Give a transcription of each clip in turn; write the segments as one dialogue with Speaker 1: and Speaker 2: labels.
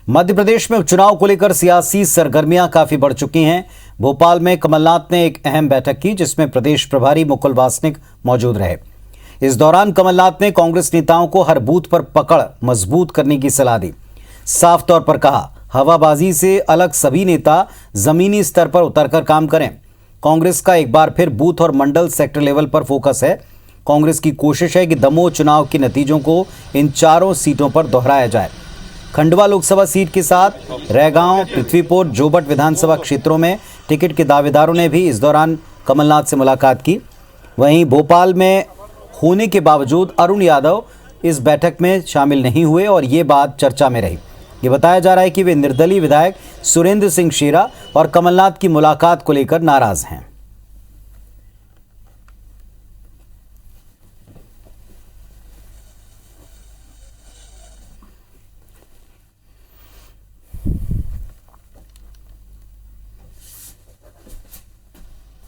Speaker 1: मध्य प्रदेश में उपचुनाव को लेकर सियासी सरगर्मियां काफी बढ़ चुकी हैं। भोपाल में कमलनाथ ने एक अहम बैठक की, जिसमें प्रदेश प्रभारी मुकुल वासनिक मौजूद रहे। इस दौरान कमलनाथ ने कांग्रेस नेताओं को हर बूथ पर पकड़ मजबूत करने की सलाह दी। साफ तौर पर कहा, हवाबाजी से अलग सभी नेता जमीनी स्तर पर उतरकर काम करें। कांग्रेस का एक बार फिर बूथ और मंडल सेक्टर लेवल पर फोकस है। कांग्रेस की कोशिश है कि दमोह चुनाव के नतीजों को इन चारों सीटों पर दोहराया जाए। खंडवा लोकसभा सीट के साथ रैगांव, पृथ्वीपुर, जोबट विधानसभा क्षेत्रों में टिकट के दावेदारों ने भी इस दौरान कमलनाथ से मुलाकात की। वहीं भोपाल में होने के बावजूद अरुण यादव इस बैठक में शामिल नहीं हुए और ये बात चर्चा में रही। ये बताया जा रहा है कि वे निर्दलीय विधायक सुरेंद्र सिंह शेरा और कमलनाथ की मुलाकात को लेकर नाराज हैं।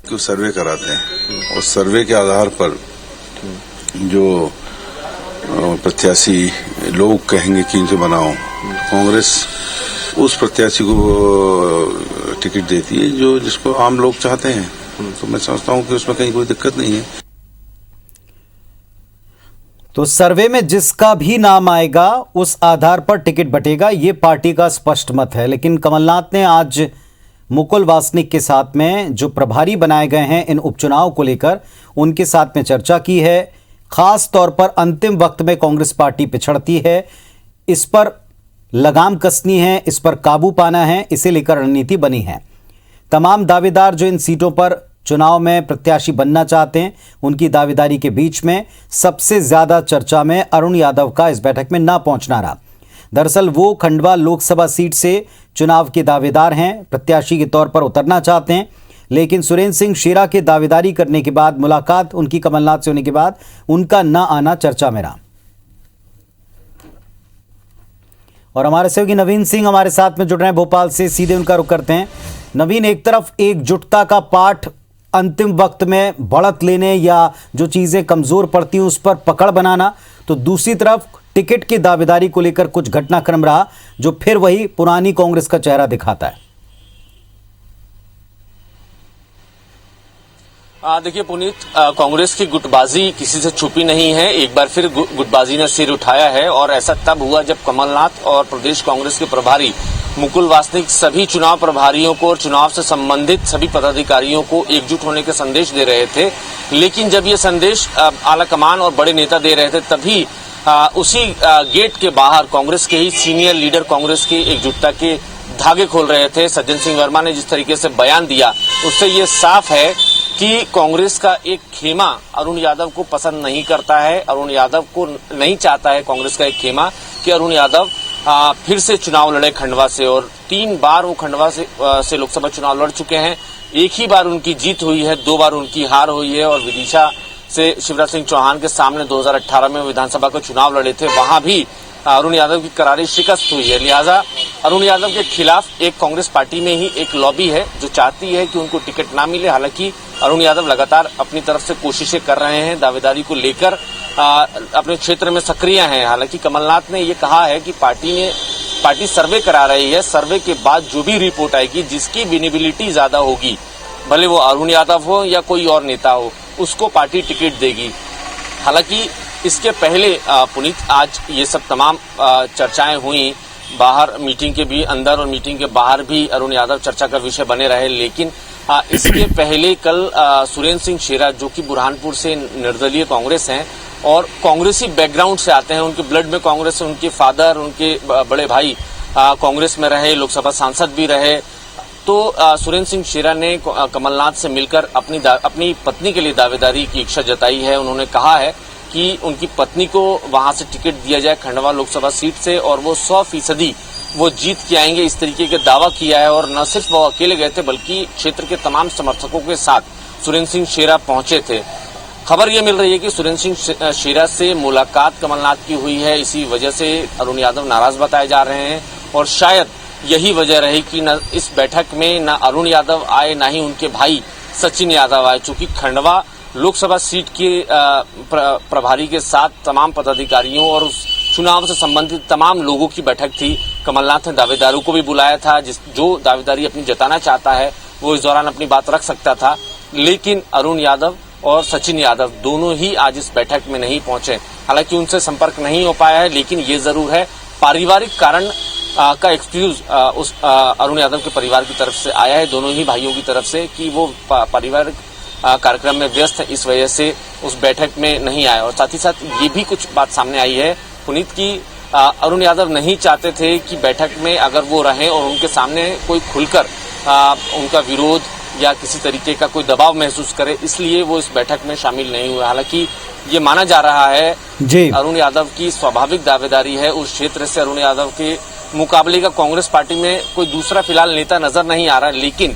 Speaker 2: क्यों सर्वे कराते हैं और सर्वे के आधार पर जो प्रत्याशी लोग कहेंगे कि इनसे बनाओ, कांग्रेस उस प्रत्याशी को टिकट देती है जो जिसको आम लोग चाहते हैं। तो मैं समझता हूं कि उसमें कहीं कोई दिक्कत नहीं है।
Speaker 1: तो सर्वे में जिसका भी नाम आएगा उस आधार पर टिकट बटेगा, ये पार्टी का स्पष्ट मत है। लेकिन कमलनाथ ने आज मुकुल वासनिक के साथ में जो प्रभारी बनाए गए हैं इन उपचुनाव को लेकर, उनके साथ में चर्चा की है। खास तौर पर अंतिम वक्त में कांग्रेस पार्टी पिछड़ती है, इस पर लगाम कसनी है, इस पर काबू पाना है, इसे लेकर रणनीति बनी है। तमाम दावेदार जो इन सीटों पर चुनाव में प्रत्याशी बनना चाहते हैं, उनकी दावेदारी के बीच में सबसे ज्यादा चर्चा में अरुण यादव का इस बैठक में ना पहुंचना रहा। दरअसल वो खंडवा लोकसभा सीट से चुनाव के दावेदार हैं, प्रत्याशी के तौर पर उतरना चाहते हैं, लेकिन सुरेंद्र सिंह शेरा के दावेदारी करने के बाद, मुलाकात उनकी कमलनाथ से होने के बाद उनका न आना चर्चा में रहा। और हमारे सहयोगी नवीन सिंह हमारे साथ में जुड़ रहे हैं भोपाल से, सीधे उनका रुख करते हैं। नवीन, एक तरफ एकजुटता का पाठ अंतिम वक्त में बढ़त लेने या जो चीजें कमजोर पड़ती हैं उस पर पकड़ बनाना, तो दूसरी तरफ टिकट की दावेदारी को लेकर कुछ घटनाक्रम रहा जो फिर वही पुरानी कांग्रेस का चेहरा दिखाता है।
Speaker 3: देखिए पुनीत, कांग्रेस की गुटबाजी किसी से छुपी नहीं है। एक बार फिर गुटबाजी ने सिर उठाया है और ऐसा तब हुआ जब कमलनाथ और प्रदेश कांग्रेस के प्रभारी मुकुल वासनिक सभी चुनाव प्रभारियों को और चुनाव से संबंधित सभी पदाधिकारियों को एकजुट होने के संदेश दे रहे थे। लेकिन जब ये संदेश आलाकमान और बड़े नेता दे रहे थे, तभी उसी गेट के बाहर कांग्रेस के ही सीनियर लीडर कांग्रेस की एकजुटता के धागे खोल रहे थे। सज्जन सिंह वर्मा ने जिस तरीके से बयान दिया, उससे ये साफ है कि कांग्रेस का एक खेमा अरुण यादव को पसंद नहीं करता है। अरुण यादव को नहीं चाहता है कांग्रेस का एक खेमा कि अरुण यादव फिर से चुनाव लड़े खंडवा से। और 3 बार वो खंडवा से लोकसभा चुनाव लड़ चुके हैं। एक ही बार उनकी जीत हुई है, 2 बार उनकी हार हुई है। और विदिशा से शिवराज सिंह चौहान के सामने 2018 में विधानसभा का चुनाव लड़े थे, वहां भी अरुण यादव की करारी शिकस्त हुई है। लिहाजा अरुण यादव के खिलाफ एक कांग्रेस पार्टी में ही एक लॉबी है जो चाहती है कि उनको टिकट ना मिले। हालांकि अरुण यादव लगातार अपनी तरफ से कोशिशें कर रहे हैं, दावेदारी को लेकर अपने क्षेत्र में सक्रिय हैं। हालांकि कमलनाथ ने ये कहा है कि पार्टी सर्वे करा रही है, सर्वे के बाद जो भी रिपोर्ट आएगी, जिसकी विनेबिलिटी ज्यादा होगी, भले वो अरुण यादव हो या कोई और नेता हो, उसको पार्टी टिकट देगी। हालांकि इसके पहले पुनीत, आज ये सब तमाम चर्चाएं हुई, बाहर मीटिंग के भी अंदर और मीटिंग के बाहर भी अरुण यादव चर्चा का विषय बने रहे। लेकिन इसके पहले कल सुरेंद्र सिंह शेरा, जो कि बुरहानपुर से निर्दलीय कांग्रेस हैं और कांग्रेसी बैकग्राउंड से आते हैं, उनके ब्लड में कांग्रेस है, उनके फादर, उनके बड़े भाई कांग्रेस में रहे, लोकसभा सांसद भी रहे। तो सुरेंद्र सिंह शेरा ने कमलनाथ से मिलकर अपनी पत्नी के लिए दावेदारी की इच्छा जताई है। उन्होंने कहा है कि उनकी पत्नी को वहां से टिकट दिया जाए खंडवा लोकसभा सीट से, और वो 100% वो जीत के आएंगे, इस तरीके के दावा किया है। और न सिर्फ वो अकेले गए थे, बल्कि क्षेत्र के तमाम समर्थकों के साथ सुरेंद्र सिंह शेरा पहुंचे थे। खबर ये मिल रही है कि सुरेंद्र सिंह शेरा से मुलाकात कमलनाथ की हुई है, इसी वजह से अरुण यादव नाराज बताए जा रहे हैं। और शायद यही वजह रही कि न इस बैठक में न अरुण यादव आए, न ही उनके भाई सचिन यादव आए। चूंकि खंडवा लोकसभा सीट के प्रभारी के साथ तमाम पदाधिकारियों और उस चुनाव से संबंधित तमाम लोगों की बैठक थी, कमलनाथ ने दावेदारों को भी बुलाया था, जो दावेदारी अपनी जताना चाहता है वो इस दौरान अपनी बात रख सकता था, लेकिन अरुण यादव और सचिन यादव दोनों ही आज इस बैठक में नहीं पहुंचे। हालांकि उनसे संपर्क नहीं हो पाया है, लेकिन ये जरूर है पारिवारिक कारण का एक्सक्यूज उस अरुण यादव के परिवार की तरफ से आया है, दोनों ही भाइयों की तरफ से, कि वो पारिवारिक कार्यक्रम में व्यस्त है, इस वजह से उस बैठक में नहीं आए। और साथ ही साथ ये भी कुछ बात सामने आई है पुनीत की अरुण यादव नहीं चाहते थे कि बैठक में अगर वो रहें और उनके सामने कोई खुलकर उनका विरोध या किसी तरीके का कोई दबाव महसूस करे, इसलिए वो इस बैठक में शामिल नहीं हुए। हालांकि ये माना जा रहा है
Speaker 1: जी
Speaker 3: अरुण यादव की स्वाभाविक दावेदारी है, उस क्षेत्र से अरुण यादव के मुकाबले का कांग्रेस पार्टी में कोई दूसरा फिलहाल नेता नजर नहीं आ रहा, लेकिन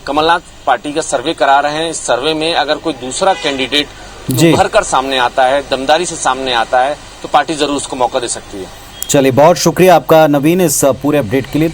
Speaker 3: कमलनाथ पार्टी का सर्वे करा रहे हैं। इस सर्वे में अगर कोई दूसरा कैंडिडेट भर कर सामने आता है, दमदारी से सामने आता है, तो पार्टी जरूर उसको मौका दे सकती है।
Speaker 1: चलिए, बहुत शुक्रिया आपका नवीन इस पूरे अपडेट के लिए। तो